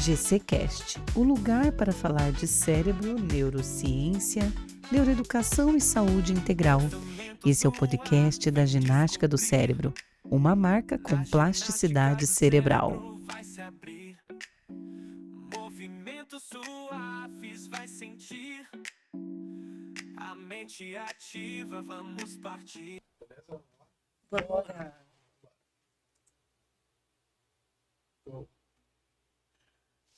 GCcast, o lugar para falar de cérebro, neurociência, neuroeducação e saúde integral. Esse é o podcast da ginástica do cérebro, uma marca com plasticidade cerebral. Movimentos suaves vai sentir a mente ativa, vamos partir. Bora.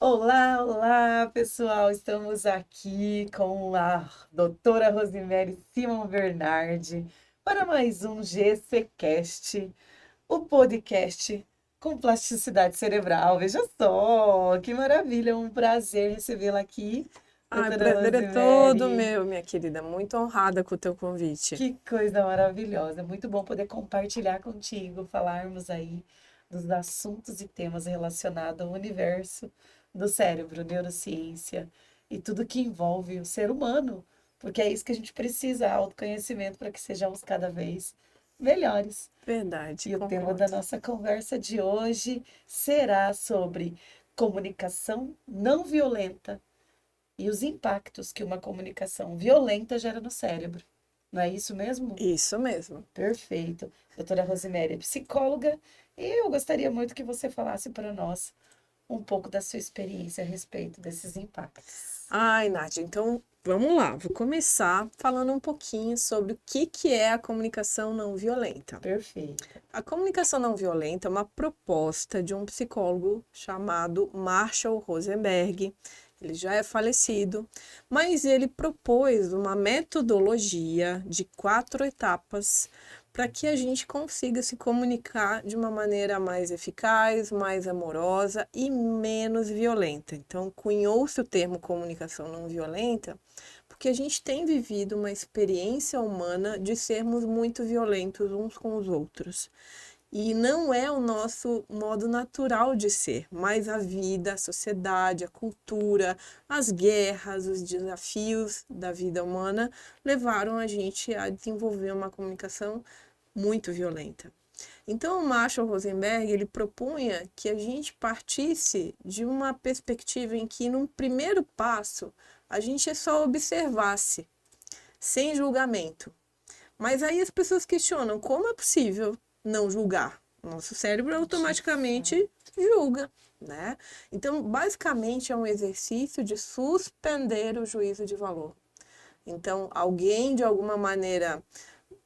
Olá, pessoal! Estamos aqui com a doutora Rosemary Simon Bernardi para mais um GCcast, o podcast com plasticidade cerebral. Veja só, que maravilha! É um prazer recebê-la aqui, O doutora prazer é Rosemary. todo meu, minha querida. Muito honrada com o teu convite. Que coisa maravilhosa! Muito bom poder compartilhar contigo, falarmos aí dos assuntos e temas relacionados ao universo do cérebro, neurociência e tudo que envolve o ser humano, porque é isso que a gente precisa, autoconhecimento, para que sejamos cada vez melhores. Verdade, E o tema concordo. da nossa conversa de hoje será sobre comunicação não violenta e os impactos que uma comunicação violenta gera no cérebro. Não é isso mesmo? Isso mesmo. Perfeito. Doutora Rosemary é psicóloga e eu gostaria muito que você falasse para nós um pouco da sua experiência a respeito desses impactos. Ai, Nath, então vamos lá. Vou começar falando um pouquinho sobre o que é a comunicação não violenta. Perfeito. A comunicação não violenta é uma proposta de um psicólogo chamado Marshall Rosenberg. Ele já é falecido, mas ele propôs uma metodologia de 4 etapas para que a gente consiga se comunicar de uma maneira mais eficaz, mais amorosa e menos violenta. Então, cunhou-se o termo comunicação não violenta, porque a gente tem vivido uma experiência humana de sermos muito violentos uns com os outros. E não é o nosso modo natural de ser, mas a vida, a sociedade, a cultura, as guerras, os desafios da vida humana levaram a gente a desenvolver uma comunicação muito violenta. Então, o Marshall Rosenberg, ele propunha que a gente partisse de uma perspectiva em que, num primeiro passo, a gente só observasse, sem julgamento. Mas aí as pessoas questionam como é possível não julgar. Nosso cérebro automaticamente julga, né? Então, basicamente, é um exercício de suspender o juízo de valor. Então, alguém, de alguma maneira,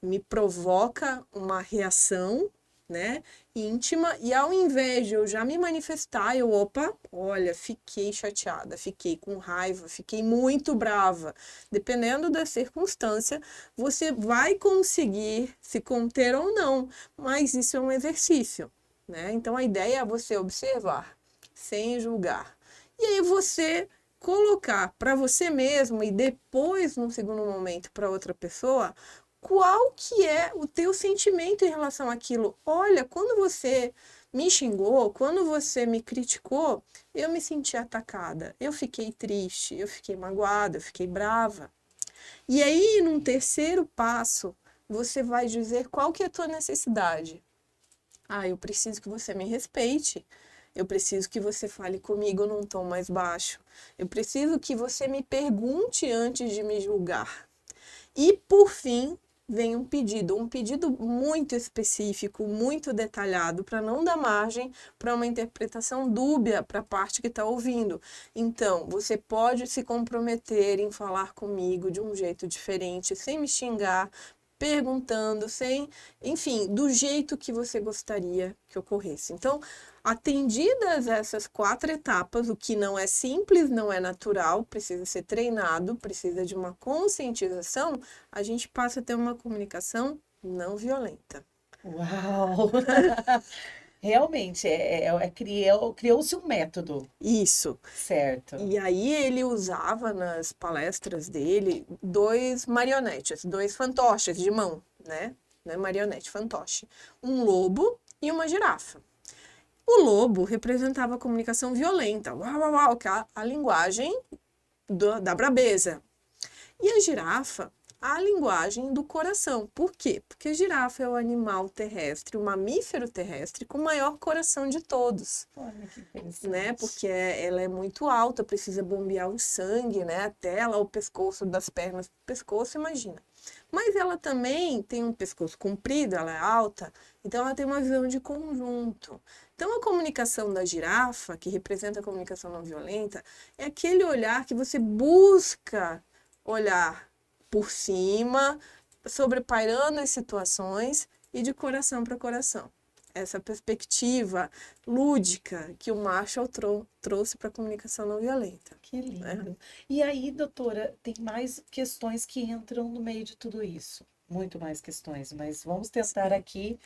me provoca uma reação, né, íntima, e ao invés de eu já me manifestar, olha, fiquei chateada, fiquei com raiva, fiquei muito brava. Dependendo da circunstância, você vai conseguir se conter ou não, mas isso é um exercício, né? Então a ideia é você observar, sem julgar. E aí você colocar para você mesmo e depois, num segundo momento, para outra pessoa, qual que é o teu sentimento em relação àquilo? Olha, quando você me xingou, quando você me criticou, eu me senti atacada, eu fiquei triste, eu fiquei magoada, eu fiquei brava. E aí, num terceiro passo, você vai dizer qual que é a tua necessidade. Ah, eu preciso que você me respeite. Eu preciso que você fale comigo num tom mais baixo. Eu preciso que você me pergunte antes de me julgar. E, por fim, vem um pedido muito específico, muito detalhado, para não dar margem para uma interpretação dúbia para a parte que está ouvindo. Então, você pode se comprometer em falar comigo de um jeito diferente, sem me xingar, perguntando, enfim, do jeito que você gostaria que ocorresse. Então, atendidas essas 4 etapas, o que não é simples, não é natural, precisa ser treinado, precisa de uma conscientização, a gente passa a ter uma comunicação não violenta. Uau! Realmente, criou-se um método. Isso. Certo. E aí ele usava nas palestras dele 2 marionetes, 2 fantoches de mão, né? Não é marionete, fantoche. Um lobo e uma girafa. O lobo representava a comunicação violenta, uau, uau, uau, que é a linguagem da brabeza. E a girafa, a linguagem do coração. Por quê? Porque a girafa é o animal terrestre, o mamífero terrestre com o maior coração de todos, Olha que interessante. né? Porque ela é muito alta, precisa bombear o sangue, né? Até lá o pescoço, das pernas pro pescoço, imagina. Mas ela também tem um pescoço comprido, ela é alta, então ela tem uma visão de conjunto. Então a comunicação da girafa, que representa a comunicação não violenta, é aquele olhar que você busca olhar por cima, sobrepairando as situações e de coração para coração. Essa perspectiva lúdica que o Marshall trouxe para a comunicação não violenta. Que lindo. E aí, doutora, tem mais questões que entram no meio de tudo isso. Muito mais questões, mas vamos tentar aqui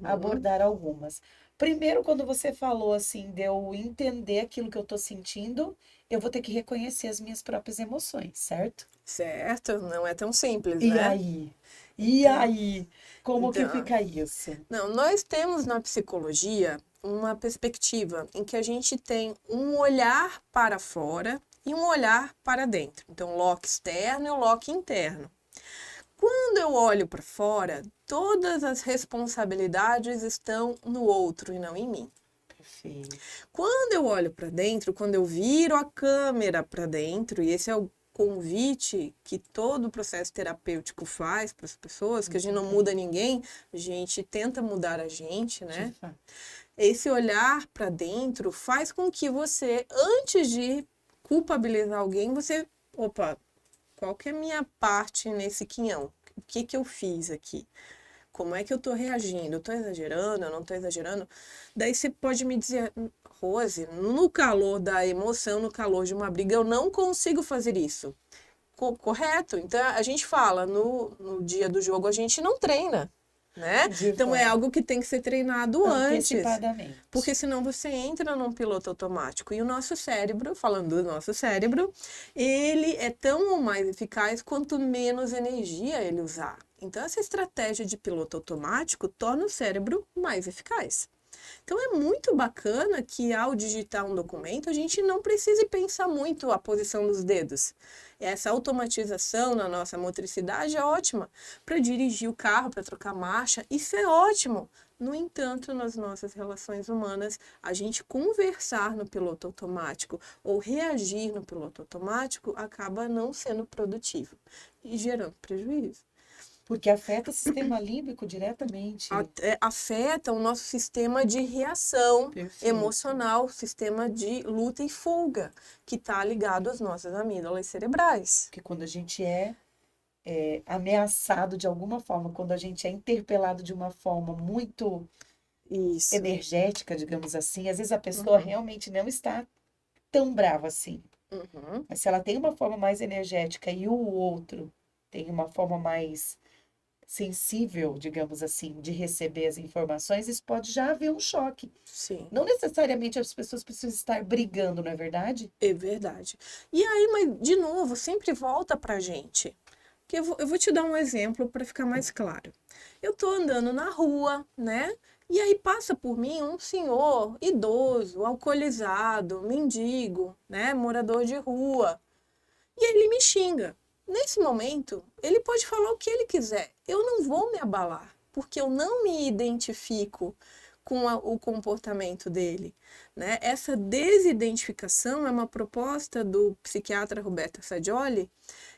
abordar algumas. Primeiro, quando você falou assim, de eu entender aquilo que eu tô sentindo, eu vou ter que reconhecer as minhas próprias emoções, certo? Certo? Não é tão simples, E né? aí? E Então- aí? Como que então- fica isso? Não, nós temos na psicologia uma perspectiva em que a gente tem um olhar para fora e um olhar para dentro. Então, o Locke externo e o Locke interno. Quando eu olho para fora, todas as responsabilidades estão no outro e não em mim. Perfeito. Quando eu olho para dentro, quando eu viro a câmera para dentro, e esse é o convite que todo o processo terapêutico faz para as pessoas, que a gente não muda ninguém, a gente tenta mudar a gente, né? De fato. Esse olhar para dentro faz com que você, antes de culpabilizar alguém, você, opa, qual que é a minha parte nesse quinhão? O que que eu fiz aqui? Como é que eu tô reagindo? Eu tô exagerando? Eu não tô exagerando? Daí você pode me dizer, Rose, no calor da emoção, no calor de uma briga, eu não consigo fazer isso. Correto? Então a gente fala, no dia do jogo a gente não treina, né? De Então é fato. algo que tem que ser treinado antes. Antecipadamente. Porque senão você entra num piloto automático. E o nosso cérebro, falando do nosso cérebro, ele é tão ou mais eficaz quanto menos energia ele usar. Então, essa estratégia de piloto automático torna o cérebro mais eficaz. Então, é muito bacana que ao digitar um documento, a gente não precise pensar muito a posição dos dedos. Essa automatização na nossa motricidade é ótima para dirigir o carro, para trocar marcha, isso é ótimo. No entanto, nas nossas relações humanas, a gente conversar no piloto automático ou reagir no piloto automático acaba não sendo produtivo e gerando prejuízo. Porque afeta o sistema límbico diretamente. Afeta o nosso sistema de reação Perfeito. emocional, sistema de luta e fuga, que está ligado às nossas amígdalas cerebrais. Porque quando a gente é ameaçado de alguma forma, quando a gente é interpelado de uma forma muito Isso. energética, digamos assim, às vezes a pessoa realmente não está tão brava assim. Uhum. Mas se ela tem uma forma mais energética e o outro tem uma forma mais sensível, digamos assim, de receber as informações, isso pode já haver um choque. Sim. Não necessariamente as pessoas precisam estar brigando, não é verdade? É verdade. E aí, mas de novo, sempre volta pra gente. Que eu vou te dar um exemplo para ficar mais claro. Eu tô andando na rua, né? E aí passa por mim um senhor idoso, alcoolizado, mendigo, né? Morador de rua. E ele me xinga. Nesse momento, ele pode falar o que ele quiser. Eu não vou me abalar, porque eu não me identifico com o comportamento dele, né? Essa desidentificação é uma proposta do psiquiatra Roberto Sagioli,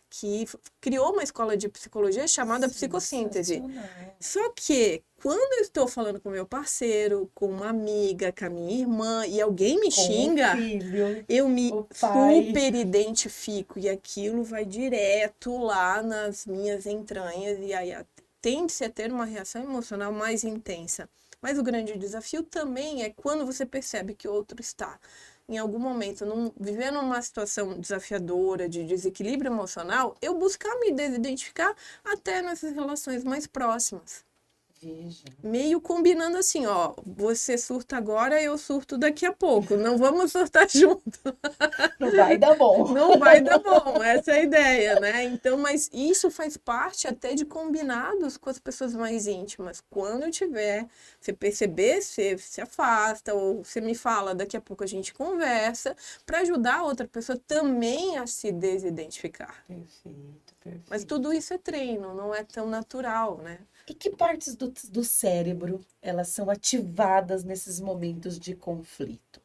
que criou uma escola de psicologia chamada psicossíntese. Sensacional. Só que quando eu estou falando com meu parceiro, com uma amiga, com a minha irmã e alguém me Com o xinga, filho, eu me o pai. super identifico e aquilo vai direto lá nas minhas entranhas e aí tende-se a ter uma reação emocional mais intensa. Mas o grande desafio também é quando você percebe que o outro está em algum momento vivendo uma situação desafiadora de desequilíbrio emocional, eu buscar me desidentificar até nessas relações mais próximas. Veja. Meio combinando assim, você surta agora, eu surto daqui a pouco. Não vamos surtar junto. Não vai dar bom. Não vai dar bom, essa é a ideia, né? Então, mas isso faz parte até de combinados com as pessoas mais íntimas. Quando tiver, você perceber, você se afasta, ou você me fala, daqui a pouco a gente conversa, para ajudar a outra pessoa também a se desidentificar. Perfeito, Mas perfeito. tudo isso é treino, não é tão natural, né? E que partes do cérebro elas são ativadas nesses momentos de conflito?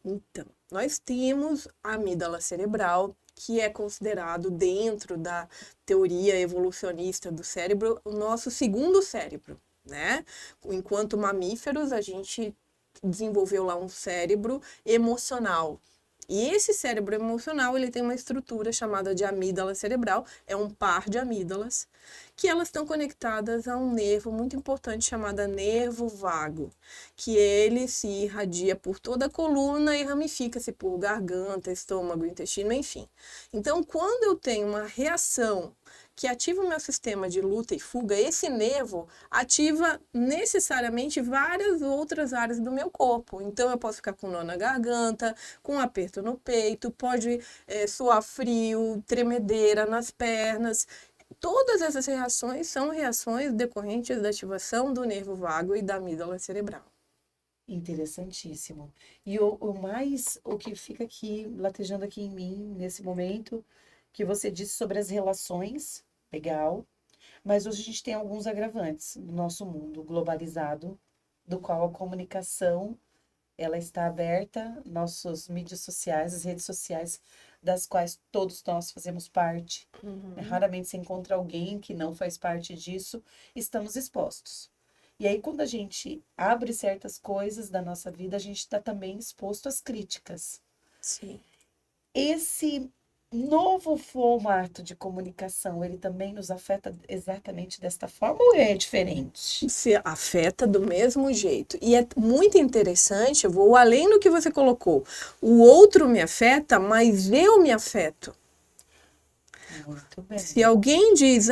Então, nós temos a amígdala cerebral, que é considerado, dentro da teoria evolucionista do cérebro, o nosso segundo cérebro, né? Enquanto mamíferos, a gente desenvolveu lá um cérebro emocional. E esse cérebro emocional, ele tem uma estrutura chamada de amígdala cerebral, é um par de amígdalas, que elas estão conectadas a um nervo muito importante chamado nervo vago, que ele se irradia por toda a coluna e ramifica-se por garganta, estômago, intestino, enfim. Então, quando eu tenho uma reação que ativa o meu sistema de luta e fuga, esse nervo ativa necessariamente várias outras áreas do meu corpo. Então, eu posso ficar com nó na garganta, com aperto no peito, pode suar frio, tremedeira nas pernas. Todas essas reações são reações decorrentes da ativação do nervo vago e da amígdala cerebral. Interessantíssimo. E o que fica aqui, latejando aqui em mim, nesse momento, que você disse sobre as relações, legal, mas hoje a gente tem alguns agravantes no nosso mundo globalizado, do qual a comunicação, ela está aberta, nossas mídias sociais, as redes sociais, das quais todos nós fazemos parte, né? Raramente se encontra alguém que não faz parte disso, estamos expostos. E aí, quando a gente abre certas coisas da nossa vida, a gente está também exposto às críticas. Sim. Esse novo formato de comunicação, ele também nos afeta exatamente desta forma ou é diferente? Se afeta do mesmo jeito. E é muito interessante, eu vou além do que você colocou. O outro me afeta, mas eu me afeto. Muito bem. Se alguém diz,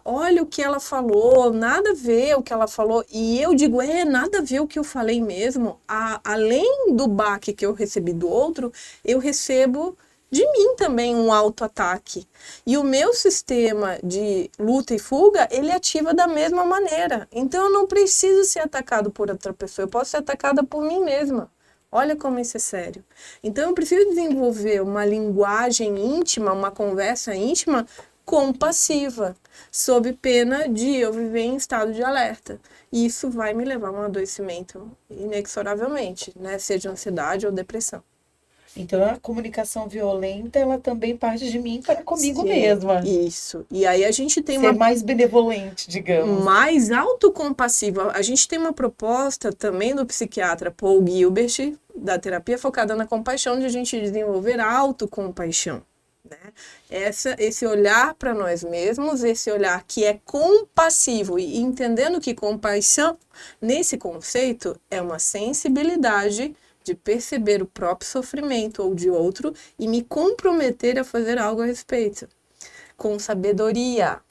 olha o que ela falou, nada a ver o que ela falou, e eu digo, nada a ver o que eu falei mesmo, além do baque que eu recebi do outro, eu recebo de mim também um auto-ataque. E o meu sistema de luta e fuga, ele ativa da mesma maneira. Então eu não preciso ser atacado por outra pessoa, eu posso ser atacada por mim mesma. Olha como isso é sério. Então eu preciso desenvolver uma linguagem íntima, uma conversa íntima compassiva, sob pena de eu viver em estado de alerta. E isso vai me levar a um adoecimento inexoravelmente, né? Seja ansiedade ou depressão. Então, a comunicação violenta, ela também parte de mim para comigo Sim, mesma. isso. E aí a gente tem Ser mais benevolente, digamos. mais autocompassiva. A gente tem uma proposta também do psiquiatra Paul Gilbert, da terapia focada na compaixão, de a gente desenvolver a autocompaixão. Né? Esse olhar para nós mesmos, esse olhar que é compassivo, e entendendo que compaixão, nesse conceito, é uma sensibilidade de perceber o próprio sofrimento ou de outro e me comprometer a fazer algo a respeito, com sabedoria.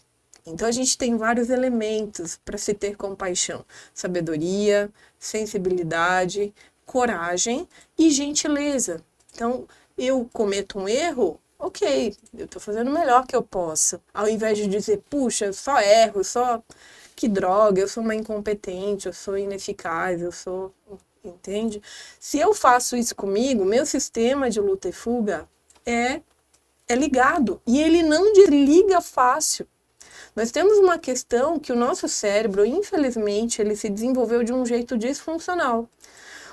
Então a gente tem vários elementos para se ter compaixão: sabedoria, sensibilidade, coragem e gentileza. Então eu cometo um erro, ok, eu estou fazendo o melhor que eu posso. Ao invés de dizer, puxa, eu só erro, que droga, eu sou uma incompetente, eu sou ineficaz, entende? Se eu faço isso comigo, meu sistema de luta e fuga é ligado e ele não desliga fácil. Nós temos uma questão que o nosso cérebro, infelizmente, ele se desenvolveu de um jeito disfuncional.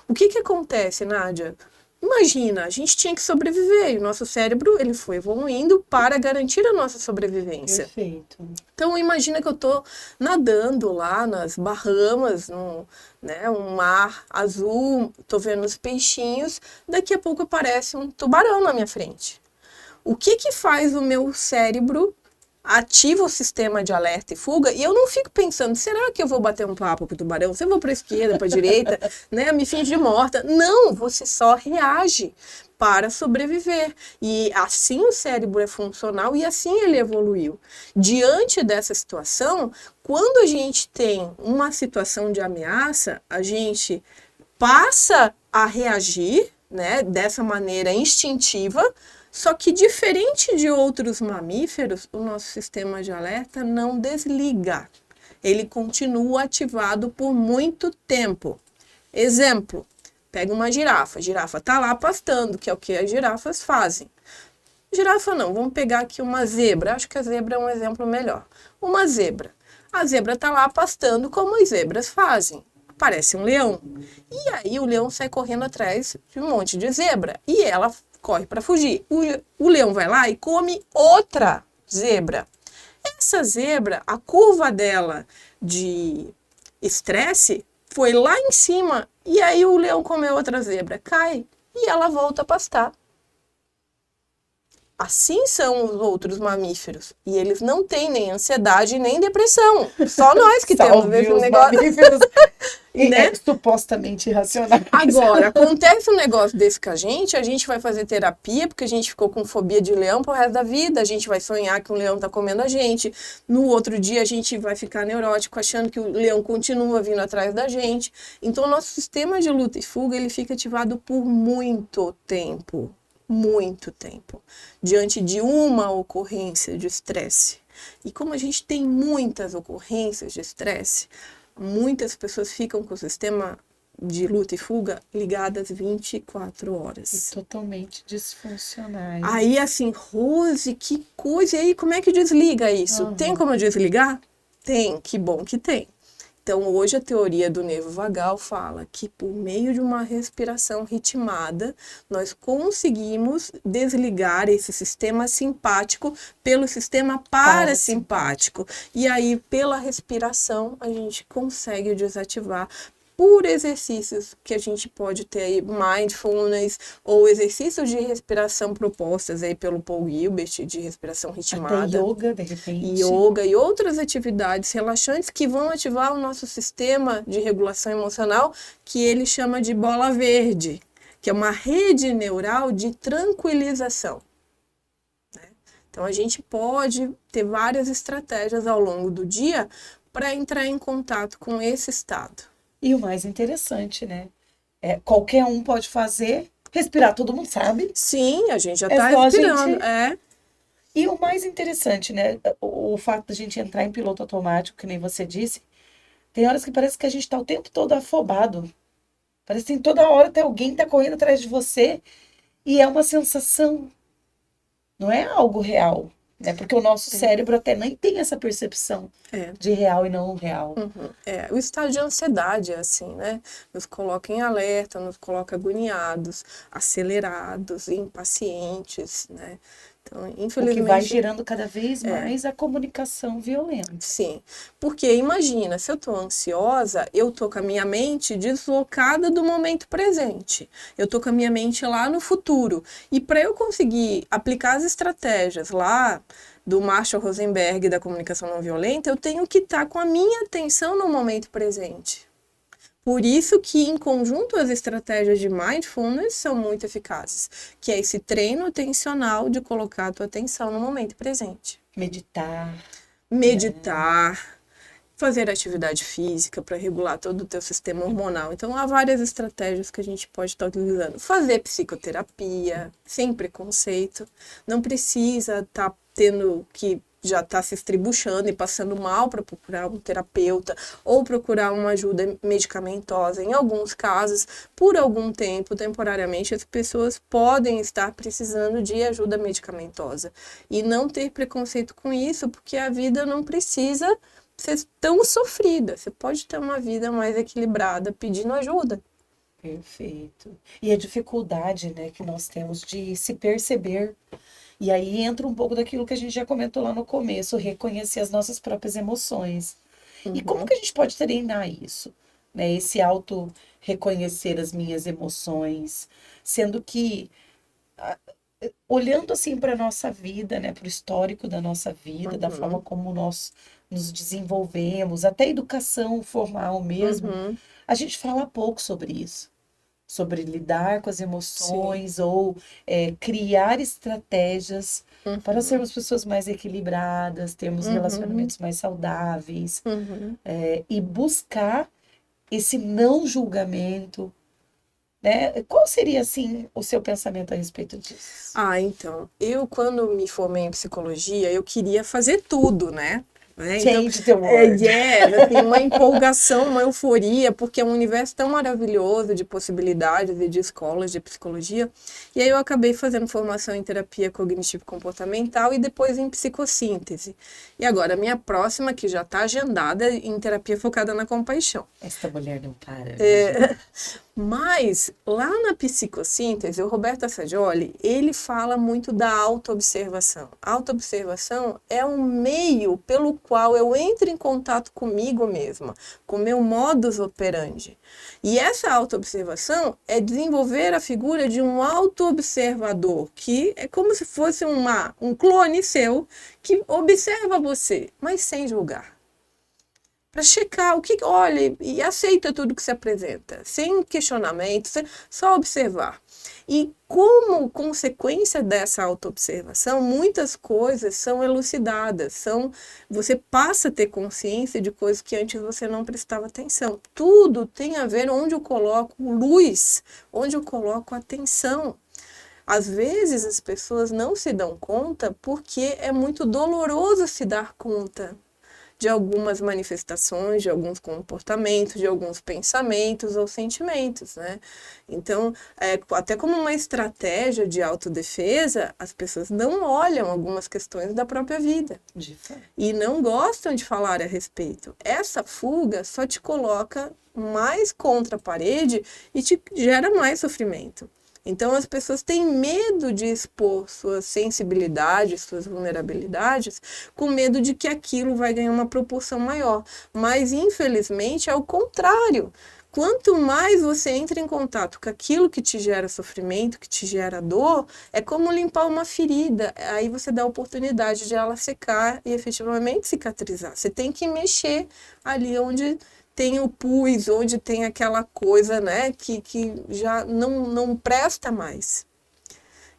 O que acontece, Nádia? Imagina, a gente tinha que sobreviver e o nosso cérebro ele foi evoluindo para garantir a nossa sobrevivência. Perfeito. Então imagina que eu estou nadando lá nas Bahamas, um mar azul, estou vendo os peixinhos, daqui a pouco aparece um tubarão na minha frente. O que faz o meu cérebro? Ativa o sistema de alerta e fuga, e eu não fico pensando, será que eu vou bater um papo com o tubarão? Se eu vou para a esquerda, para a direita, me fingir morta? Não, você só reage para sobreviver. E assim o cérebro é funcional e assim ele evoluiu. Diante dessa situação, quando a gente tem uma situação de ameaça, a gente passa a reagir, né, dessa maneira instintiva, só que diferente de outros mamíferos, o nosso sistema de alerta não desliga. Ele continua ativado por muito tempo. Exemplo, pega uma girafa. A girafa está lá pastando, que é o que as girafas fazem. Girafa não, vamos pegar aqui uma zebra. Acho que a zebra é um exemplo melhor. Uma zebra. A zebra está lá pastando como as zebras fazem. Aparece um leão. E aí o leão sai correndo atrás de um monte de zebra. E ela corre para fugir. O leão vai lá e come outra zebra. Essa zebra, a curva dela de estresse foi lá em cima. E aí o leão comeu outra zebra. Cai. E ela volta a pastar. Assim são os outros mamíferos. E eles não têm nem ansiedade nem depressão. Só nós que temos Salve esse os negócio. mamíferos Né? supostamente irracionais. Agora, acontece um negócio desse com a gente vai fazer terapia porque a gente ficou com fobia de leão pro resto da vida, a gente vai sonhar que um leão tá comendo a gente, no outro dia a gente vai ficar neurótico achando que o leão continua vindo atrás da gente. Então, o nosso sistema de luta e fuga, ele fica ativado por muito tempo, diante de uma ocorrência de estresse. E como a gente tem muitas ocorrências de estresse, muitas pessoas ficam com o sistema de luta e fuga ligadas 24 horas. Totalmente disfuncionais. Aí, assim, Rose, que coisa. E aí, como é que desliga isso? Tem como desligar? Tem, que bom que tem. Então, hoje a teoria do nervo vagal fala que por meio de uma respiração ritmada, nós conseguimos desligar esse sistema simpático pelo sistema parasimpático. E aí, pela respiração, a gente consegue desativar por exercícios que a gente pode ter aí, mindfulness, ou exercícios de respiração propostas aí pelo Paul Gilbert, de respiração ritmada. Até yoga, de repente. Yoga e outras atividades relaxantes que vão ativar o nosso sistema de regulação emocional, que ele chama de bola verde, que é uma rede neural de tranquilização. Então, a gente pode ter várias estratégias ao longo do dia para entrar em contato com esse estado. E o mais interessante, né? Qualquer um pode fazer, respirar, todo mundo sabe. Sim, a gente já É está só a respirando. gente- E o mais interessante, né? O fato da gente entrar em piloto automático, que nem você disse, tem horas que parece que a gente tá o tempo todo afobado. Parece que toda hora tem alguém que tá correndo atrás de você e é uma sensação, não é algo real, né? Porque o nosso cérebro até nem tem essa percepção de real e não real. O estado de ansiedade é assim, né? Nos coloca em alerta, nos coloca agoniados, acelerados, impacientes, né? Então, O que infelizmente... vai gerando cada vez mais a comunicação violenta. Sim, porque imagina, se eu tô ansiosa, eu tô com a minha mente deslocada do momento presente. Eu tô com a minha mente lá no futuro. E para eu conseguir aplicar as estratégias lá do Marshall Rosenberg da comunicação não violenta, eu tenho que estar com a minha atenção no momento presente. Por isso que, em conjunto, as estratégias de mindfulness são muito eficazes, que é esse treino atencional de colocar a tua atenção no momento presente. Meditar, fazer atividade física para regular todo o teu sistema hormonal. Então, há várias estratégias que a gente pode estar utilizando. Fazer psicoterapia, sem preconceito. Não precisa estar tendo que já está se estribuchando e passando mal para procurar um terapeuta ou procurar uma ajuda medicamentosa. Em alguns casos, por algum tempo, temporariamente, as pessoas podem estar precisando de ajuda medicamentosa. E não ter preconceito com isso, porque a vida não precisa ser tão sofrida. Você pode ter uma vida mais equilibrada pedindo ajuda. Perfeito. E a dificuldade, né, que nós temos de se perceber. E aí entra um pouco daquilo que a gente já comentou lá no começo, reconhecer as nossas próprias emoções. E como que a gente pode treinar isso? Né? Esse auto-reconhecer as minhas emoções, sendo que, olhando assim para a nossa vida, né, para o histórico da nossa vida, da forma como nós nos desenvolvemos, até a educação formal mesmo, a gente fala pouco sobre isso. Sobre lidar com as emoções ou criar estratégias para sermos pessoas mais equilibradas, termos relacionamentos mais saudáveis e buscar esse não julgamento, né? Qual seria, assim, o seu pensamento a respeito disso? Ah, então, eu quando me formei em psicologia, eu queria fazer tudo, né? Então, Change the world. assim, uma empolgação, uma euforia, porque é um universo tão maravilhoso de possibilidades e de escolas de psicologia. E aí eu acabei fazendo formação em terapia cognitivo-comportamental e depois em psicossíntese. E agora, a minha próxima, que já está agendada, é em terapia focada na compaixão. Esta mulher não para. Mas lá na psicossíntese, o Roberto Assagioli, ele fala muito da autoobservação. A autoobservação é um meio pelo qual eu entro em contato comigo mesma, com meu modus operandi. E essa autoobservação é desenvolver a figura de um autoobservador, que é como se fosse um clone seu que observa você, mas sem julgar. Para checar o que olha e aceita tudo que se apresenta, sem questionamento, só observar. E como consequência dessa autoobservação, muitas coisas são elucidadas, você passa a ter consciência de coisas que antes você não prestava atenção. Tudo tem a ver onde eu coloco luz, onde eu coloco atenção. Às vezes as pessoas não se dão conta porque é muito doloroso se dar conta de algumas manifestações, de alguns comportamentos, de alguns pensamentos ou sentimentos, né? Então, até como uma estratégia de autodefesa, as pessoas não olham algumas questões da própria vida e não gostam de falar a respeito. Essa fuga só te coloca mais contra a parede e te gera mais sofrimento. Então, as pessoas têm medo de expor suas sensibilidades, suas vulnerabilidades, com medo de que aquilo vai ganhar uma proporção maior. Mas, infelizmente, é o contrário. Quanto mais você entra em contato com aquilo que te gera sofrimento, que te gera dor, é como limpar uma ferida. Aí você dá a oportunidade de ela secar e efetivamente cicatrizar. Você tem que mexer ali onde tem o pus, onde tem aquela coisa, né, que já não presta mais.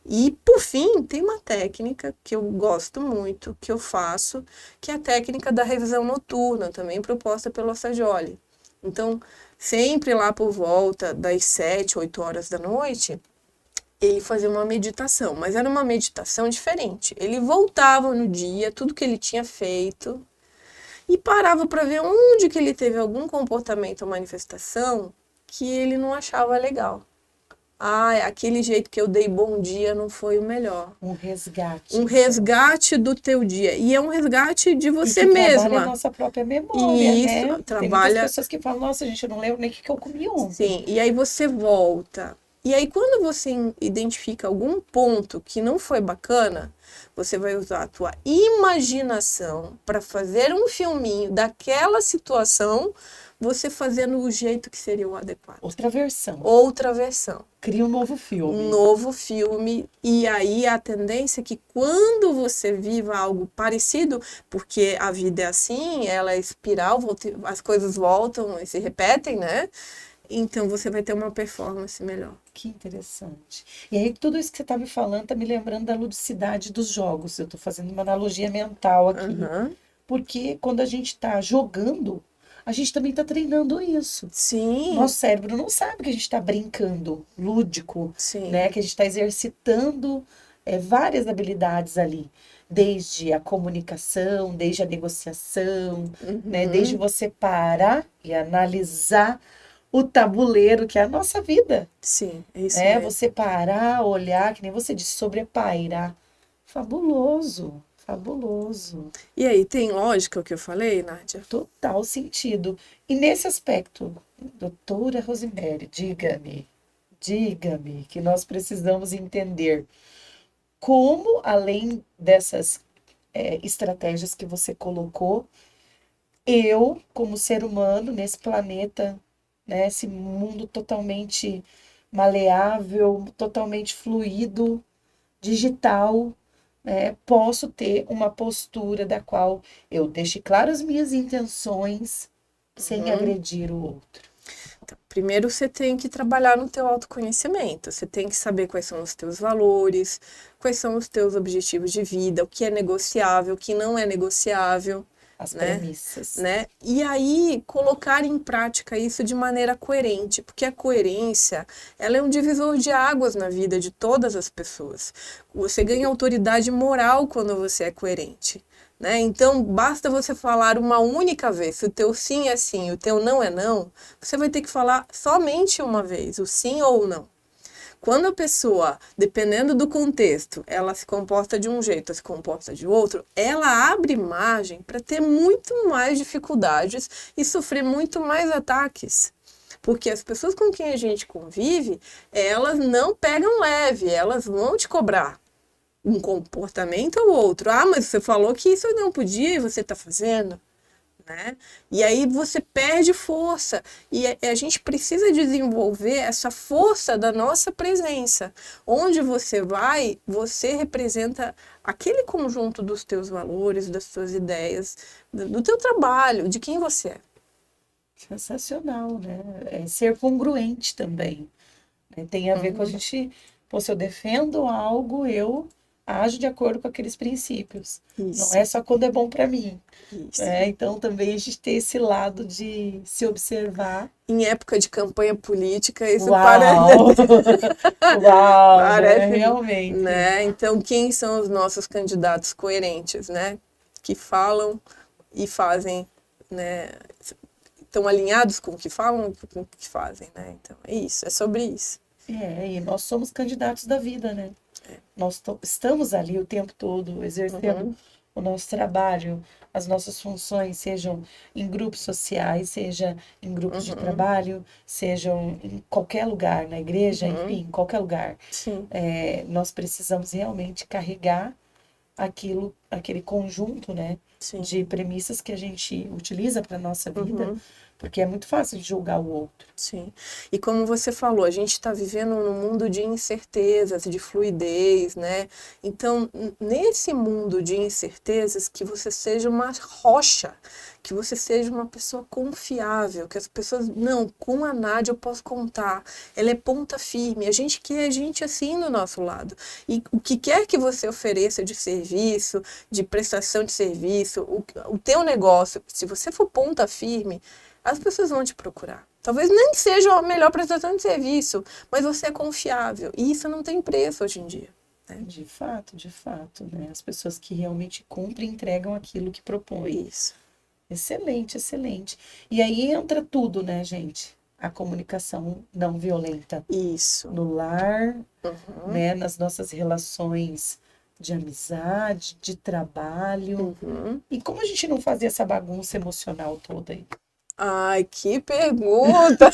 E, por fim, tem uma técnica que eu gosto muito, que eu faço, que é a técnica da revisão noturna, também proposta pelo Assagioli. Então, sempre lá por volta das 7, 8 horas da noite, ele fazia uma meditação, mas era uma meditação diferente. Ele voltava no dia, tudo que ele tinha feito, e parava para ver onde que ele teve algum comportamento ou manifestação que ele não achava legal. Aquele jeito que eu dei bom dia não foi o melhor. Um resgate. Um resgate do teu dia. E é um resgate de você e que mesma. Trabalha a nossa própria memória, Isso, né? trabalha. Tem muitas pessoas que falam, nossa, gente, eu não lembro nem o que eu comi ontem. Sim, e aí você volta. E aí quando você identifica algum ponto que não foi bacana, você vai usar a tua imaginação para fazer um filminho daquela situação, você fazendo o jeito que seria o adequado. Outra versão. Outra versão. Cria um novo filme. Um novo filme. E aí a tendência é que quando você viva algo parecido, porque a vida é assim, ela é espiral, as coisas voltam e se repetem, né? Então você vai ter uma performance melhor. Que interessante. E aí, tudo isso que você está me falando está me lembrando da ludicidade dos jogos. Eu estou fazendo uma analogia mental aqui. Uhum. Porque quando a gente está jogando, a gente também está treinando isso. Sim. Nosso cérebro não sabe que a gente está brincando, lúdico, Sim. né? Que a gente está exercitando várias habilidades ali. Desde a comunicação, desde a negociação, né? Desde você parar e analisar o tabuleiro, que é a nossa vida. Sim, é isso mesmo. Você parar, olhar, que nem você disse, sobrepairar. Fabuloso, fabuloso. E aí, tem lógica o que eu falei, Nádia? Total sentido. E nesse aspecto, doutora Rosemary, diga-me, que nós precisamos entender como, além dessas estratégias que você colocou, eu, como ser humano, nesse planeta, né, esse mundo totalmente maleável, totalmente fluido, digital, né, posso ter uma postura da qual eu deixe claro as minhas intenções sem agredir o outro. Então, primeiro você tem que trabalhar no teu autoconhecimento, você tem que saber quais são os teus valores, quais são os teus objetivos de vida, o que é negociável, o que não é negociável. As né? premissas. Né? E aí colocar em prática isso de maneira coerente, porque a coerência, ela é um divisor de águas na vida de todas as pessoas. Você ganha autoridade moral quando você é coerente, né? Então, basta você falar uma única vez, se o teu sim é sim, o teu não é não, você vai ter que falar somente uma vez, o sim ou o não. Quando a pessoa, dependendo do contexto, ela se comporta de um jeito, se comporta de outro, ela abre margem para ter muito mais dificuldades e sofrer muito mais ataques. Porque as pessoas com quem a gente convive, elas não pegam leve, elas vão te cobrar um comportamento ou outro. Ah, mas você falou que isso eu não podia e você está fazendo. Né? E aí você perde força e a gente precisa desenvolver essa força da nossa presença. Onde você vai, você representa aquele conjunto dos teus valores, das tuas ideias, do teu trabalho, de quem você é. Sensacional, né? É ser congruente também, né? Tem a ver com a gente, pô, se eu defendo algo, eu ajo de acordo com aqueles princípios. Não Isso, é só quando é bom para mim. isso. É, então também a gente tem esse lado de se observar. Em época de campanha política, isso Uau! Uau, né? parece, Realmente. né? Então, quem são os nossos candidatos coerentes, né? Que falam e fazem, né? Estão alinhados com o que falam e com o que fazem, né? Então, é isso, é sobre isso. É, e nós somos candidatos da vida, né? Nós estamos ali o tempo todo exercendo o nosso trabalho, as nossas funções, sejam em grupos sociais, seja em grupos de trabalho, sejam em qualquer lugar, na igreja, enfim, em qualquer lugar. Sim, É, nós precisamos realmente carregar aquele conjunto, né, sim. de premissas que a gente utiliza para a nossa vida, porque é muito fácil de julgar o outro. Sim. E como você falou, a gente está vivendo num mundo de incertezas, de fluidez, né? Então, nesse mundo de incertezas, que você seja uma rocha, que você seja uma pessoa confiável, que as pessoas, não, com a Nádia eu posso contar, ela é ponta firme, a gente quer gente assim do nosso lado. E o que quer que você ofereça de serviço, de prestação de serviço, o teu negócio, se você for ponta firme, as pessoas vão te procurar. Talvez nem seja a melhor prestação de serviço, mas você é confiável. E isso não tem preço hoje em dia. Né? De fato, né? As pessoas que realmente cumprem, entregam aquilo que propõem. Isso. Excelente, excelente. E aí entra tudo, né, gente? A comunicação não violenta Isso. no lar, né, nas nossas relações de amizade, de trabalho. E como a gente não fazia essa bagunça emocional toda aí? Ai, que pergunta!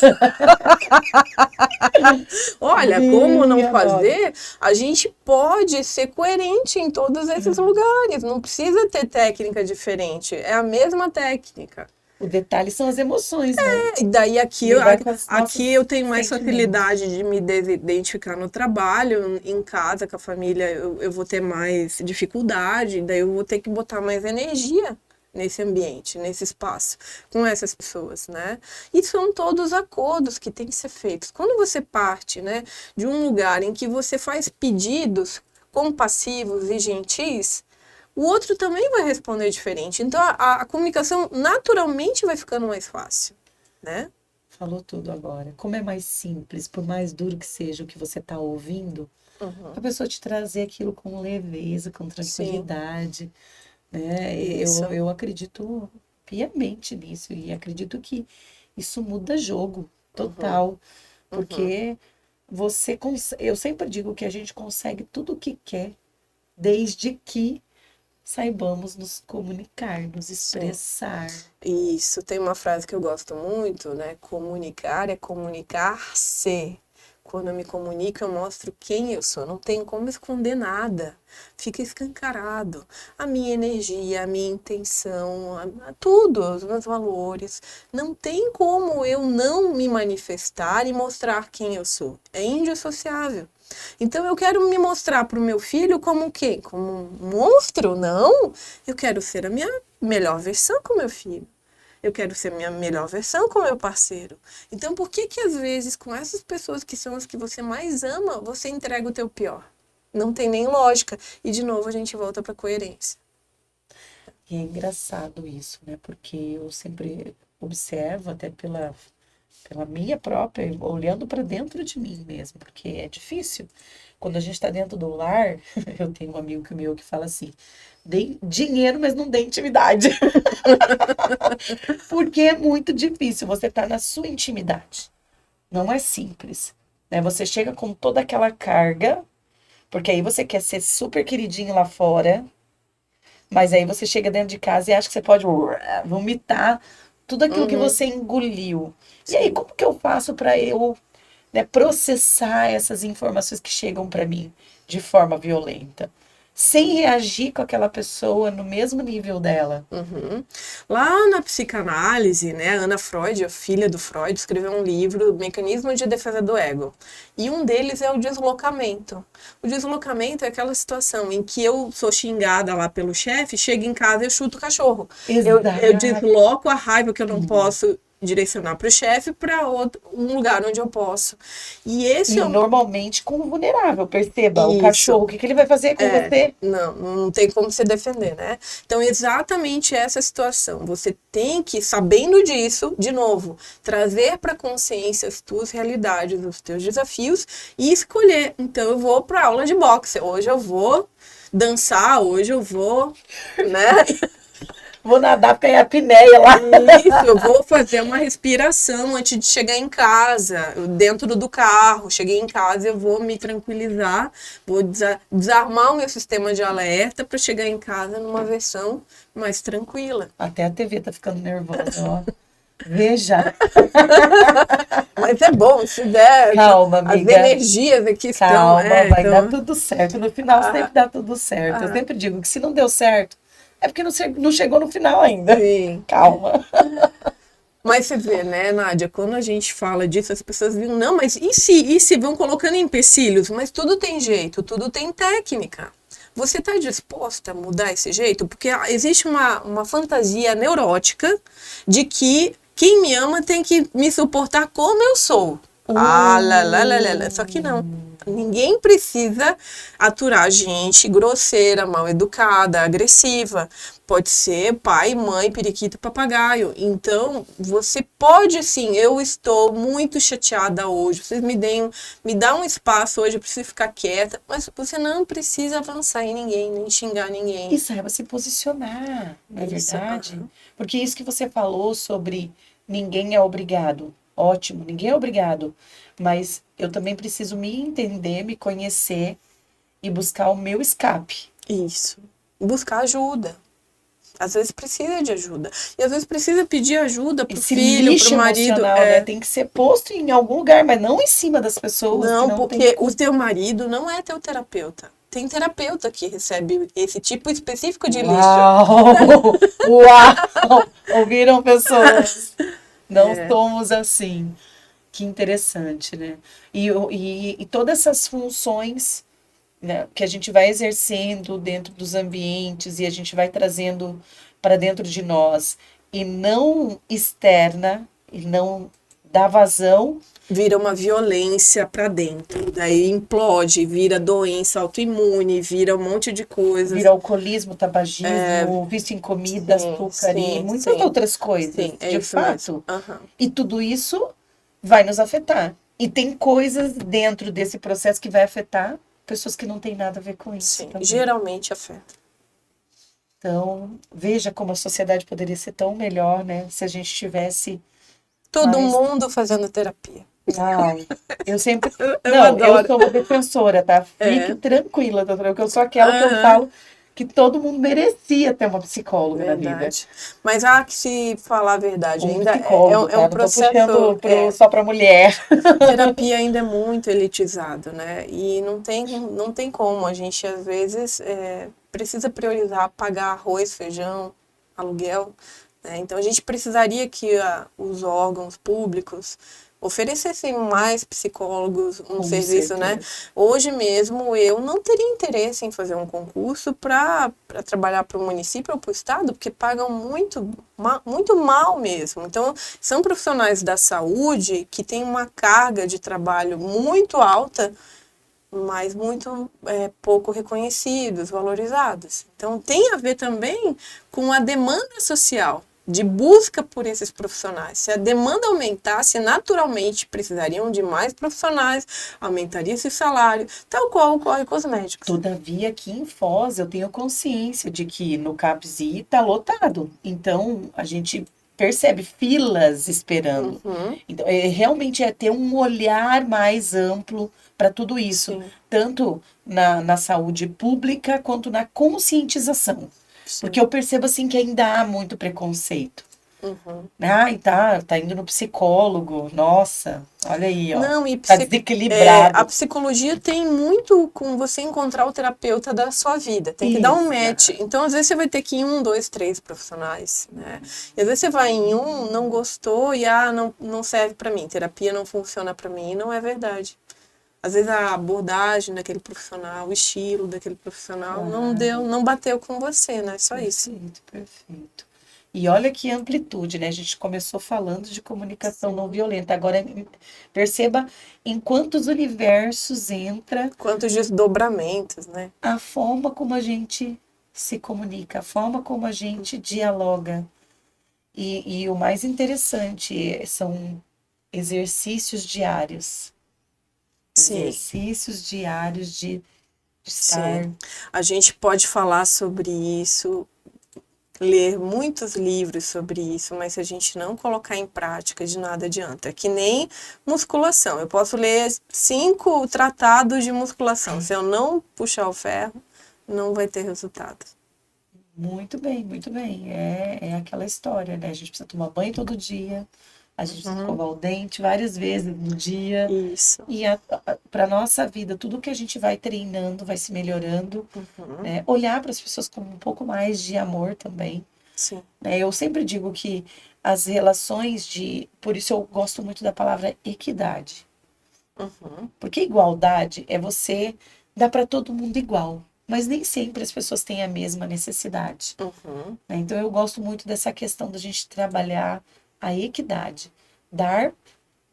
Olha, como não Minha nossa. fazer? A gente pode ser coerente em todos esses lugares. Não precisa ter técnica diferente. É a mesma técnica. O detalhe são as emoções, né? E daí aqui, Lidar com os nossos aqui eu tenho mais sentimentos. facilidade de me identificar no trabalho, em casa, com a família, eu vou ter mais dificuldade, daí eu vou ter que botar mais energia nesse ambiente, nesse espaço, com essas pessoas, né? E são todos acordos que têm que ser feitos. Quando você parte, né, de um lugar em que você faz pedidos compassivos e gentis, o outro também vai responder diferente. Então, a comunicação naturalmente vai ficando mais fácil, né? Falou tudo agora. Como é mais simples, por mais duro que seja o que você está ouvindo, a pessoa te trazer aquilo com leveza, com tranquilidade, né? Isso. Eu acredito piamente nisso e acredito que isso muda jogo total, porque você eu sempre digo que a gente consegue tudo o que quer, desde que saibamos nos comunicar, nos expressar. Isso, tem uma frase que eu gosto muito, né? Comunicar é comunicar-se. Quando eu me comunico, eu mostro quem eu sou. Não tenho como esconder nada. Fica escancarado. A minha energia, a minha intenção, tudo, os meus valores. Não tem como eu não me manifestar e mostrar quem eu sou. É indissociável. Então eu quero me mostrar para o meu filho como o quê? Como um monstro? Não. Eu quero ser a minha melhor versão com meu filho. Eu quero ser a minha melhor versão com meu parceiro. Então por que às vezes com essas pessoas que são as que você mais ama, você entrega o teu pior? Não tem nem lógica. E de novo a gente volta para a coerência. E é engraçado isso, né? Porque eu sempre observo, até pela minha própria, olhando para dentro de mim mesmo, porque é difícil. Quando a gente está dentro do lar, eu tenho um amigo meu que fala assim: dê dinheiro, mas não dê intimidade. Porque é muito difícil você estar na sua intimidade. Não é simples, né? Você chega com toda aquela carga, porque aí você quer ser super queridinho lá fora, mas aí você chega dentro de casa e acha que você pode vomitar tudo aquilo que Uhum, você engoliu. E aí, sim. como que eu faço para eu, né, processar essas informações que chegam para mim de forma violenta, sem reagir com aquela pessoa no mesmo nível dela? Uhum. Lá na psicanálise, né, a Ana Freud, a filha do Freud, escreveu um livro, Mecanismos de Defesa do Ego. E um deles é o deslocamento. O deslocamento é aquela situação em que eu sou xingada lá pelo chefe, chego em casa e eu chuto o cachorro. Eu Exato. desloco a raiva que eu não posso direcionar para o chefe para um lugar onde eu posso. E esse E é um, normalmente com o vulnerável, perceba, o isso. cachorro, o que que ele vai fazer com É, você? não tem como se defender, né? Então, exatamente essa situação. Você tem que, sabendo disso, de novo, trazer para a consciência as tuas realidades, os teus desafios e escolher. Então, eu vou para aula de boxe, hoje eu vou dançar, hoje eu vou, né? Vou nadar porque é a apneia lá. Isso, eu vou fazer uma respiração antes de chegar em casa, dentro do carro. Cheguei em casa, eu vou me tranquilizar, vou desarmar o meu sistema de alerta para chegar em casa numa versão mais tranquila. Até a TV tá ficando nervosa, ó. Veja. Mas é bom, se der, Calma, as amiga. energias aqui estão, Calma, vai dar então, tudo certo. No final sempre dá tudo certo. Eu sempre digo que se não deu certo, é porque não chegou no final ainda. sim. Calma. Mas você vê, né, Nádia, quando a gente fala disso, as pessoas dizem, não, mas e se vão colocando empecilhos? Mas tudo tem jeito, tudo tem técnica. Você está disposta a mudar esse jeito? Porque existe uma fantasia neurótica de que quem me ama tem que me suportar como eu sou. Ah, lá, lá, lá, lá, lá. Só que não. Ninguém precisa aturar gente grosseira, mal educada, agressiva. Pode ser pai, mãe, periquito, papagaio. Então, você pode sim. Eu estou muito chateada hoje. Vocês me dá um espaço hoje, eu preciso ficar quieta. Mas você não precisa avançar em ninguém, nem xingar ninguém. E saiba se posicionar, não é Isso. verdade? Porque isso que você falou sobre ninguém é obrigado. Ótimo, ninguém é obrigado. Mas eu também preciso me entender, me conhecer e buscar o meu escape. Isso. Buscar ajuda. Às vezes precisa de ajuda. E às vezes precisa pedir ajuda pro Esse filho, pro lixo marido. emocional, né? Tem que ser posto em algum lugar, mas não em cima das pessoas que Não, não têm porque o culpa. teu marido não é teu terapeuta. Tem terapeuta que recebe esse tipo específico de lixo. Uau! Uau! Ouviram, pessoas? Não somos assim. Que interessante, né? E todas essas funções, né, que a gente vai exercendo dentro dos ambientes e a gente vai trazendo para dentro de nós e não externa e não dá vazão, Vira uma violência pra dentro. Daí implode, vira doença autoimune, vira um monte de coisas. vira alcoolismo, tabagismo, vício em comida, Sim, açúcar e sim, muitas sim. outras coisas, Sim, é de isso mesmo. fato. Aham. E tudo isso vai nos afetar. E tem coisas dentro desse processo que vai afetar pessoas que não têm nada a ver com isso Sim, também. geralmente afeta. Então, veja como a sociedade poderia ser tão melhor, né? Se a gente tivesse Todo mais. mundo fazendo terapia. Uau! Eu sempre. Eu Não, eu adoro. sou uma defensora, tá? Fique É. tranquila, doutora, porque eu sou aquela que eu Aham. falo que todo mundo merecia ter uma psicóloga na vida. Verdade. Mas há que se falar a verdade, Um ainda psicólogo, é tá? um Não tô processo. puxando só pra mulher. Terapia ainda é muito elitizado, né? E não tem como. A gente, às vezes, precisa priorizar pagar arroz, feijão, aluguel, né? Então, a gente precisaria que os órgãos públicos oferecessem mais psicólogos, um Com serviço, né? certeza. Hoje mesmo, eu não teria interesse em fazer um concurso para trabalhar para o município ou para o estado, porque pagam muito mal mesmo. Então, são profissionais da saúde que têm uma carga de trabalho muito alta mas muito pouco reconhecidos, valorizados. Então, tem a ver também com a demanda social, de busca por esses profissionais. Se a demanda aumentasse, naturalmente precisariam de mais profissionais, aumentaria esse salário, tal qual ocorre com os médicos. Todavia, aqui em Foz, eu tenho consciência de que no CAPSI está lotado. Então, a gente percebe filas esperando. Uhum, Então, realmente é ter um olhar mais amplo para tudo isso, sim, tanto na saúde pública quanto na conscientização. sim. Porque eu percebo assim que ainda há muito preconceito. Uhum. Ai, tá indo no psicólogo. Nossa, olha aí, ó. Não, e Tá a desequilibrado. psicologia tem muito com você encontrar o terapeuta da sua vida. Tem que dar um match. Exato. Então, às vezes, você vai ter que ir em 1, 2, 3 profissionais, né? E às vezes você vai em um, não gostou e não serve pra mim. Terapia não funciona pra mim. E não é verdade. Às vezes a abordagem daquele profissional, o estilo daquele profissional não deu, não bateu com você, né? Só isso. Perfeito, perfeito. E olha que amplitude, né? A gente começou falando de comunicação não violenta. Agora, perceba em quantos universos entra Quantos desdobramentos, né? a forma como a gente se comunica, a forma como a gente dialoga. E o mais interessante são exercícios diários. Sim. Exercícios diários de estar. Sim, a gente pode falar sobre isso, ler muitos livros sobre isso, mas se a gente não colocar em prática, de nada adianta. É que nem musculação. Eu posso ler 5 tratados de musculação. Se eu não puxar o ferro, não vai ter resultado. Muito bem, muito bem. É aquela história, né? A gente precisa tomar banho todo dia, a gente precisa escovar o dente várias vezes no dia. Isso. E para nossa vida, tudo que a gente vai treinando, vai se melhorando, né? Olhar para as pessoas com um pouco mais de amor também, Sim. né? Eu sempre digo que as relações por isso eu gosto muito da palavra equidade. Porque igualdade é você dar para todo mundo igual, mas nem sempre as pessoas têm a mesma necessidade, né? Então eu gosto muito dessa questão da gente trabalhar a equidade, dar,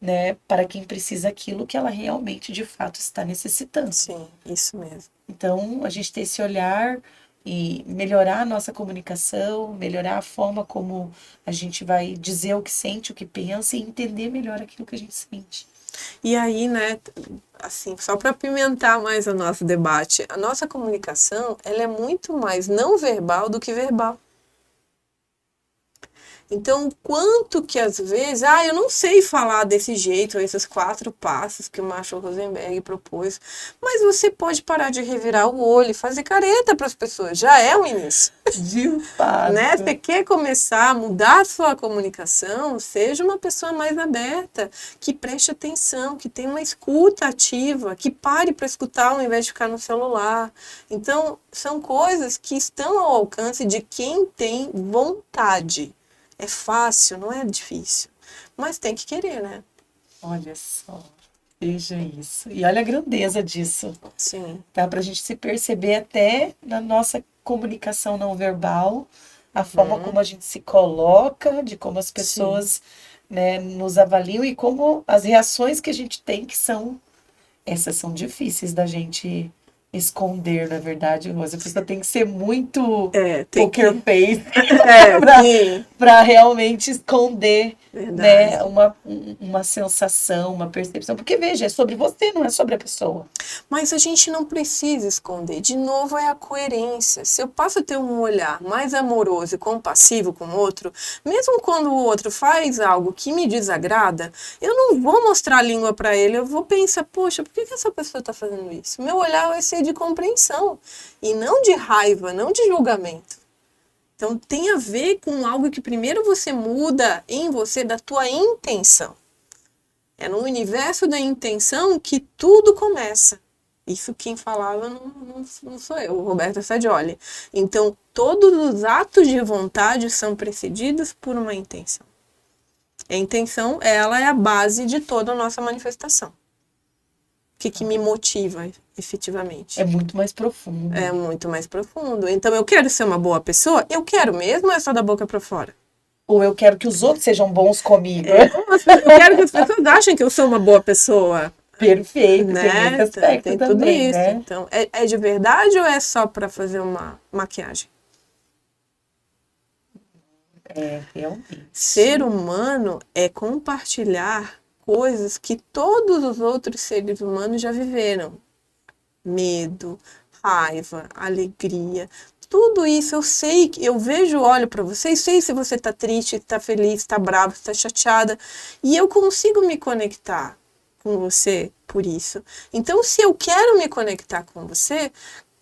né, para quem precisa aquilo que ela realmente de fato está necessitando. Sim, isso mesmo. Então a gente ter esse olhar e melhorar a nossa comunicação, melhorar a forma como a gente vai dizer o que sente, o que pensa e entender melhor aquilo que a gente sente. E aí, né, assim, só para apimentar mais o nosso debate, a nossa comunicação, ela é muito mais não verbal do que verbal. Então, quanto que às vezes, eu não sei falar desse jeito, esses 4 passos que o Marshall Rosenberg propôs, mas você pode parar de revirar o olho e fazer careta para as pessoas, já é um início. De fato. Né? Você quer começar a mudar a sua comunicação, seja uma pessoa mais aberta, que preste atenção, que tenha uma escuta ativa, que pare para escutar ao invés de ficar no celular. Então, são coisas que estão ao alcance de quem tem vontade. É fácil, não é difícil. Mas tem que querer, né? Olha só, veja isso. E olha a grandeza disso. Sim. Tá? Para a gente se perceber até na nossa comunicação não verbal, a forma como a gente se coloca, de como as pessoas, né, nos avaliam e como as reações que a gente tem essas são difíceis da gente esconder, na verdade, Rosa. A pessoa tem que ser muito poker face Sim. para realmente esconder, né, Verdade. uma sensação, uma percepção. Porque, veja, é sobre você, não é sobre a pessoa. Mas a gente não precisa esconder. De novo, é a coerência. Se eu passo a ter um olhar mais amoroso e compassivo com o outro, mesmo quando o outro faz algo que me desagrada, eu não vou mostrar a língua para ele. Eu vou pensar, poxa, por que essa pessoa está fazendo isso? Meu olhar vai ser de compreensão e não de raiva, não de julgamento. Então, tem a ver com algo que primeiro você muda em você da tua intenção. É no universo da intenção que tudo começa. Isso quem falava não sou eu, o Roberto Sadioli. Então, todos os atos de vontade são precedidos por uma intenção. A intenção, ela é a base de toda a nossa manifestação. O que me motiva, efetivamente? É muito mais profundo. É muito mais profundo. Então, eu quero ser uma boa pessoa? Eu quero mesmo ou é só da boca para fora? Ou eu quero que os outros sejam bons comigo. Eu quero que as pessoas achem que eu sou uma boa pessoa. Perfeito, tem né? esse aspecto Tem tudo também, isso. né? Então, é de verdade ou é só para fazer uma maquiagem? É, realmente. Ser humano é compartilhar coisas que todos os outros seres humanos já viveram. Medo, raiva, alegria. Tudo isso eu sei, eu vejo, olho para você e sei se você tá triste, tá feliz, tá bravo, tá chateada. E eu consigo me conectar com você por isso. Então, se eu quero me conectar com você,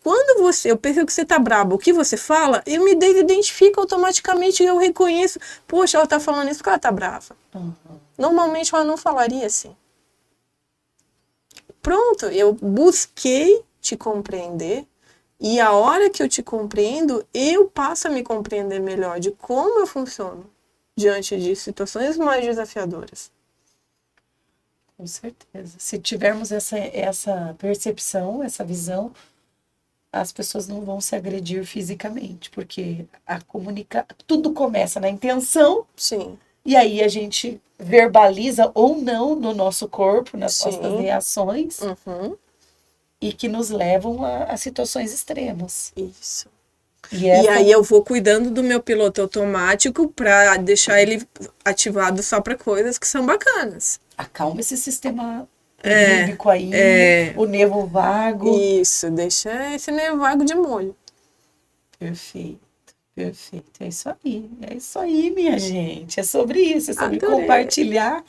quando eu percebo que você tá brabo, o que você fala, eu me identifico automaticamente e eu reconheço, poxa, ela tá falando isso porque ela tá brava. Uhum. Normalmente ela não falaria assim. Pronto, eu busquei te compreender e a hora que eu te compreendo, eu passo a me compreender melhor de como eu funciono diante de situações mais desafiadoras. Com certeza. Se tivermos essa percepção, essa visão, as pessoas não vão se agredir fisicamente, porque tudo começa na intenção, Sim, e aí a gente verbaliza ou não no nosso corpo, nas nossas sim, reações, uhum, e que nos levam a situações extremas. isso. E E essa aí eu vou cuidando do meu piloto automático para deixar ele ativado só para coisas que são bacanas. acalma esse sistema É, límbico aí, é, o nervo vago. isso, deixa esse nervago de molho. Perfeito, perfeito. É isso aí, minha gente. É sobre isso, é sobre Adorei. compartilhar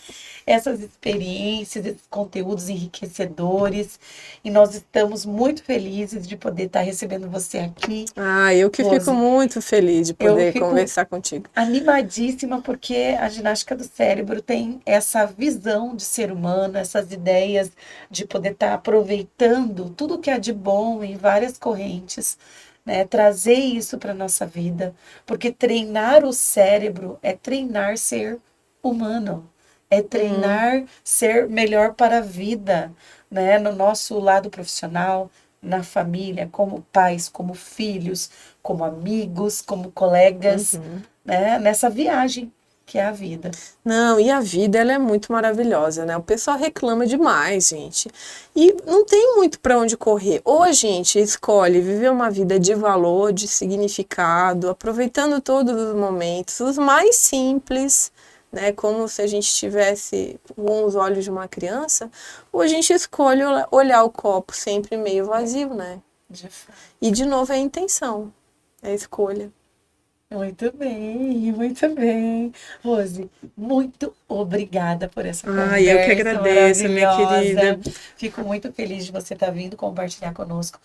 essas experiências, esses conteúdos enriquecedores. E nós estamos muito felizes de poder estar recebendo você aqui, Ah, eu que fico Rose. muito feliz de Eu poder fico conversar contigo. animadíssima porque a ginástica do cérebro tem essa visão de ser humano, essas ideias de poder estar aproveitando tudo que há de bom em várias correntes, né? Trazer isso para a nossa vida, porque treinar o cérebro é treinar ser humano, é Hum, treinar ser melhor para a vida, né? No nosso lado profissional, na família, como pais, como filhos, como amigos, como colegas, uhum. né? Nessa viagem que é a vida. Não, e a vida ela é muito maravilhosa, né? O pessoal reclama demais, gente. E não tem muito para onde correr. Ou a gente escolhe viver uma vida de valor, de significado, aproveitando todos os momentos, os mais simples, né? Como se a gente estivesse com os olhos de uma criança, ou a gente escolhe olhar o copo sempre meio vazio, né? De fato. E de novo é a intenção, é a escolha. Muito bem, muito bem. Rose, muito obrigada por essa Ah, eu que conversa agradeço, minha maravilhosa. querida. Fico muito feliz de você estar vindo compartilhar conosco.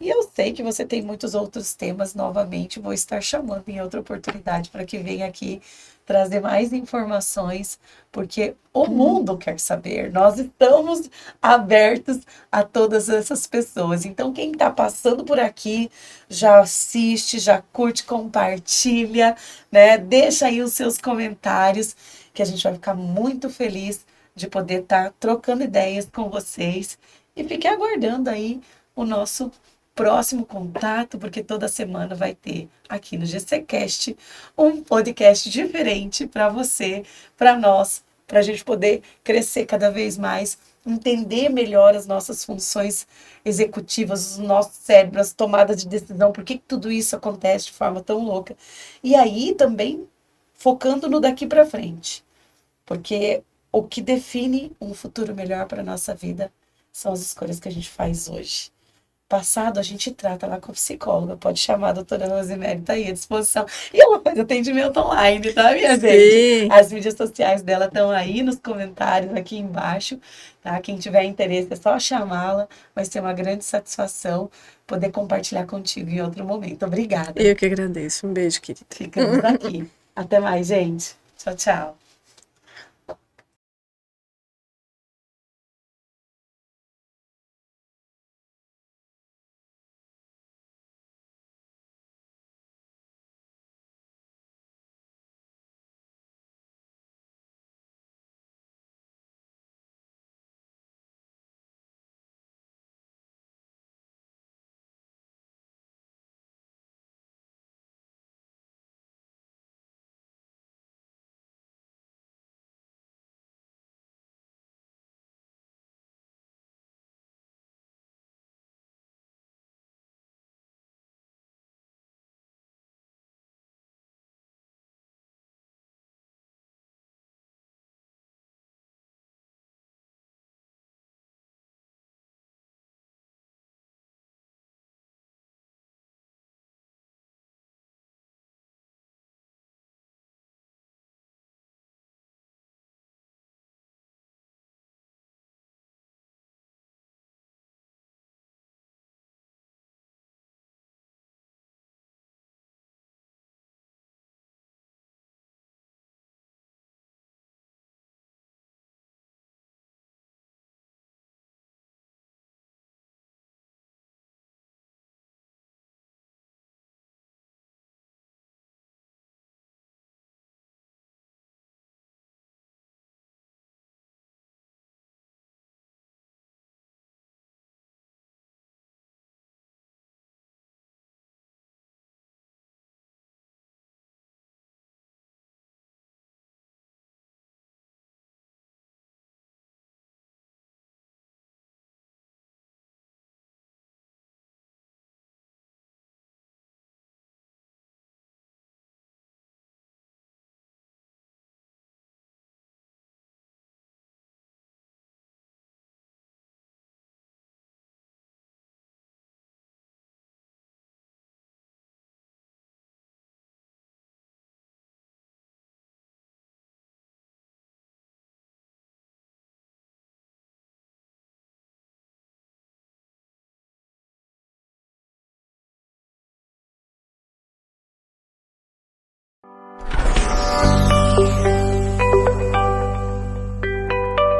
E eu sei que você tem muitos outros temas novamente. Vou estar chamando em outra oportunidade para que venha aqui trazer mais informações, porque o mundo quer saber. Nós estamos abertos a todas essas pessoas. Então, quem está passando por aqui, já assiste, já curte, compartilha, né? Deixa aí os seus comentários, que a gente vai ficar muito feliz de poder estar trocando ideias com vocês. E fique aguardando aí o nosso próximo contato, porque toda semana vai ter aqui no GCcast um podcast diferente para você, para nós, para a gente poder crescer cada vez mais, entender melhor as nossas funções executivas, os nossos cérebros, as tomadas de decisão, por que tudo isso acontece de forma tão louca. E aí também focando no daqui para frente, porque o que define um futuro melhor para a nossa vida são as escolhas que a gente faz hoje. Passado, a gente trata lá com a psicóloga. Pode chamar a doutora Rosemary, tá aí à disposição. E ela faz atendimento online, tá, minha gente? Sim. As mídias sociais dela estão aí nos comentários aqui embaixo, tá? Quem tiver interesse é só chamá-la. Vai ser uma grande satisfação poder compartilhar contigo em outro momento. Obrigada. Eu que agradeço. Um beijo, querida. Ficamos aqui. Até mais, gente. Tchau, tchau.